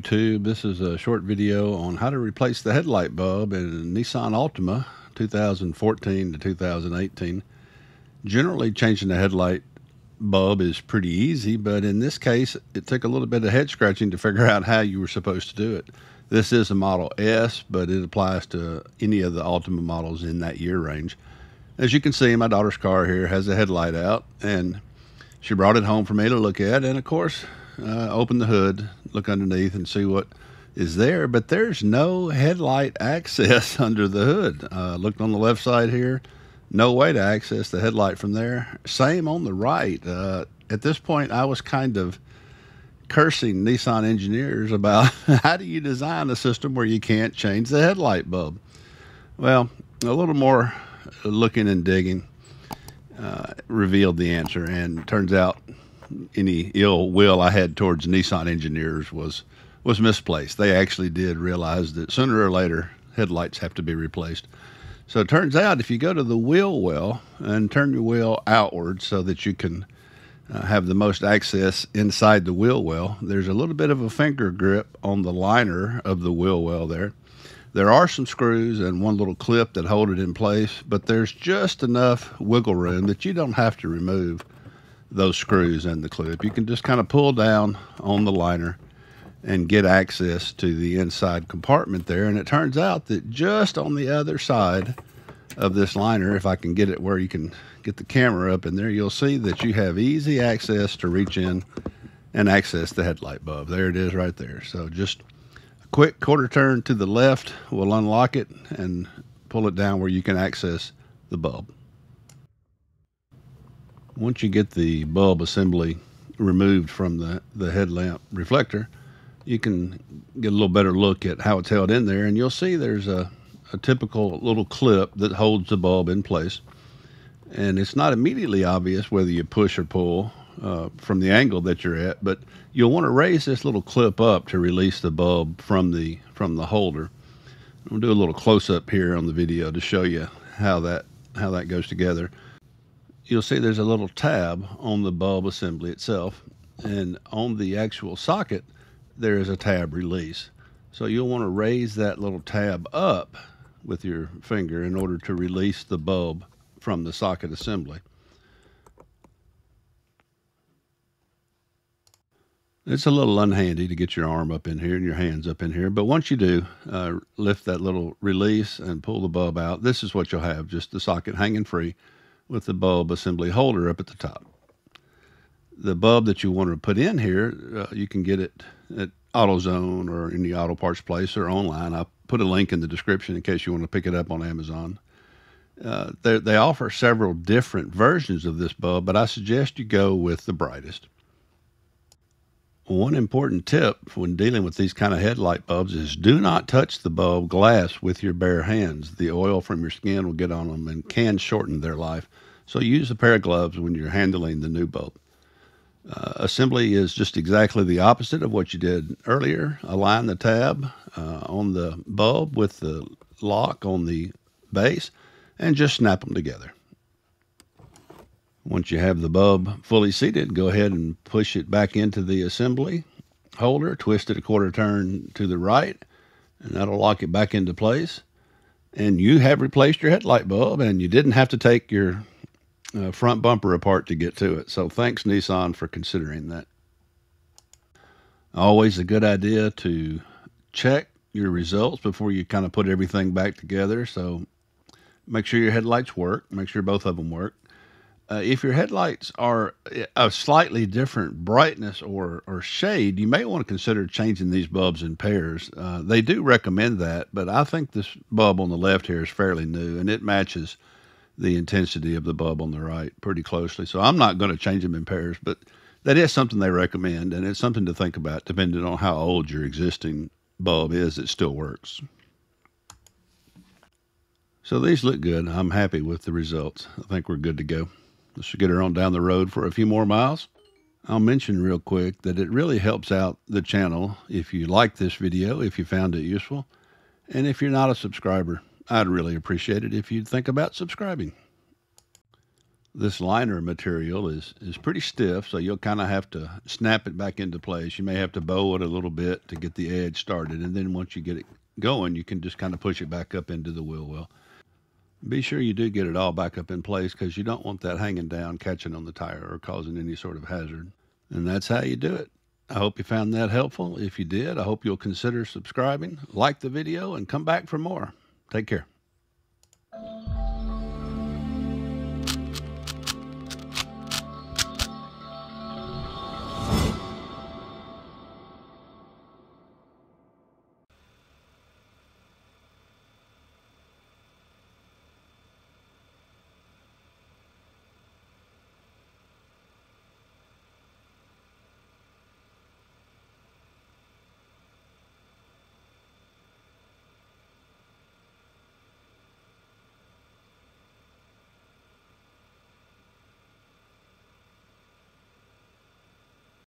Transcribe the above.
YouTube. This is a short video on how to replace the headlight bulb in a Nissan Altima 2014 to 2018. Generally, changing the headlight bulb is pretty easy, but in this case, it took a little bit of head scratching to figure out how you were supposed to do it. This is a Model S, but it applies to any of the Altima models in that year range. As you can see, my daughter's car here has a headlight out, and she brought it home for me to look at, and of course, open the hood, look underneath, and see what is there. But there's no headlight access under the hood. Looked on the left side here, no way to access the headlight from there. Same on the right. At this point, I was kind of cursing Nissan engineers about how do you design a system where you can't change the headlight bulb? Well, a little more looking and digging revealed the answer, and turns out any ill will I had towards Nissan engineers was misplaced. They actually did realize that sooner or later headlights have to be replaced. So it turns out if you go to the wheel well and turn your wheel outward so that you can have the most access inside the wheel well, there's a little bit of a finger grip on the liner of the wheel well there. There are some screws and one little clip that hold it in place, but there's just enough wiggle room that you don't have to remove those screws and the clip. You can just kind of pull down on the liner and get access to the inside compartment there. And it turns out that just on the other side of this liner, if I can get it where you can get the camera up in there, you'll see that you have easy access to reach in and access the headlight bulb. There it is right there. So just a quick quarter turn to the left will unlock it and pull it down where you can access the bulb. Once you get the bulb assembly removed from the headlamp reflector, you can get a little better look at how it's held in there, and you'll see there's a typical little clip that holds the bulb in place. And it's not immediately obvious whether you push or pull from the angle that you're at, but you'll want to raise this little clip up to release the bulb from the holder. I'll do a little close-up here on the video to show you how that goes together. You'll see there's a little tab on the bulb assembly itself, and on the actual socket there is a tab release. So you'll want to raise that little tab up with your finger in order to release the bulb from the socket assembly. It's a little unhandy to get your arm up in here and your hands up in here, but once you do, lift that little release and pull the bulb out. This is what you'll have, just the socket hanging free with the bulb assembly holder up at the top. The bulb that you want to put in here, you can get it at AutoZone or any auto parts place or online. I'll put a link in the description in case you want to pick it up on Amazon. They offer several different versions of this bulb, but I suggest you go with the brightest. One important tip when dealing with these kind of headlight bulbs is do not touch the bulb glass with your bare hands. The oil from your skin will get on them and can shorten their life. So use a pair of gloves when you're handling the new bulb. Assembly is just exactly the opposite of what you did earlier. Align the tab on the bulb with the lock on the base and just snap them together. Once you have the bulb fully seated, go ahead and push it back into the assembly holder, twist it a quarter turn to the right, and that'll lock it back into place. And you have replaced your headlight bulb, and you didn't have to take your front bumper apart to get to it. So thanks, Nissan, for considering that. Always a good idea to check your results before you kind of put everything back together. So make sure your headlights work. Make sure both of them work. If your headlights are a slightly different brightness or shade, you may want to consider changing these bulbs in pairs. They do recommend that, but I think this bulb on the left here is fairly new, and it matches the intensity of the bulb on the right pretty closely. So I'm not going to change them in pairs, but that is something they recommend, and it's something to think about depending on how old your existing bulb is. It still works. So these look good. I'm happy with the results. I think we're good to go. Let's get her on down the road for a few more miles. I'll mention real quick that it really helps out the channel if you like this video, if you found it useful, and if you're not a subscriber, I'd really appreciate it if you'd think about subscribing. This liner material is pretty stiff, so you'll kind of have to snap it back into place. You may have to bow it a little bit to get the edge started, and then once you get it going, you can just kind of push it back up into the wheel well. Be sure you do get it all back up in place, because you don't want that hanging down, catching on the tire, or causing any sort of hazard. And that's how you do it. I hope you found that helpful. If you did, I hope you'll consider subscribing, like the video, and come back for more. Take care.